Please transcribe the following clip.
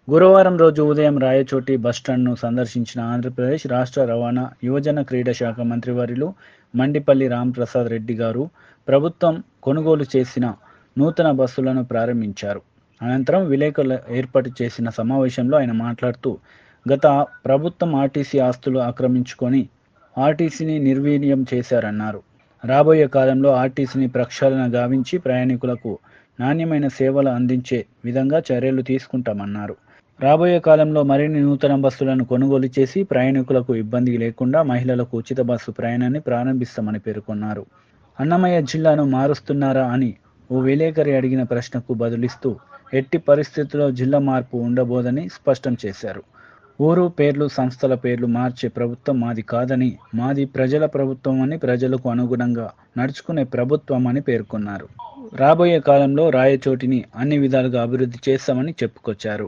గురువారం రోజు ఉదయం రాయచోటి బస్టాండ్ను సందర్శించిన ఆంధ్రప్రదేశ్ రాష్ట్ర రవాణా, యువజన క్రీడా శాఖ మంత్రివర్యులు మండిపల్లి రాంప్రసాద్ రెడ్డి గారు ప్రభుత్వం కొనుగోలు చేసిన నూతన బస్సులను ప్రారంభించారు. అనంతరం విలేకరులు ఏర్పాటు చేసిన సమావేశంలో ఆయన మాట్లాడుతూ, గత ప్రభుత్వం ఆర్టీసీ ఆస్తులు ఆక్రమించుకొని ఆర్టీసీని నిర్వీర్యం చేశారన్నారు. రాబోయే కాలంలో ఆర్టీసీని ప్రక్షాళన గావించి ప్రయాణికులకు నాణ్యమైన సేవలు అందించే విధంగా చర్యలు తీసుకుంటామన్నారు. రాబోయే కాలంలో మరిన్ని నూతన బస్సులను కొనుగోలు చేసి ప్రయాణికులకు ఇబ్బంది లేకుండా మహిళలకు ఉచిత బస్సు ప్రయాణాన్ని ప్రారంభిస్తామని పేర్కొన్నారు. అన్నమయ్య జిల్లాను మారుస్తున్నారా అని ఓ విలేకరి అడిగిన ప్రశ్నకు బదులిస్తూ, ఎట్టి పరిస్థితుల్లో జిల్లా మార్పు ఉండబోదని స్పష్టం చేశారు. ఊరు పేర్లు, సంస్థల పేర్లు మార్చే ప్రభుత్వం మాది కాదని, మాది ప్రజల ప్రభుత్వం అని, ప్రజలకు అనుగుణంగా నడుచుకునే ప్రభుత్వం అని పేర్కొన్నారు. రాబోయే కాలంలో రాయచోటిని అన్ని విధాలుగా అభివృద్ధి చేస్తామని చెప్పుకొచ్చారు.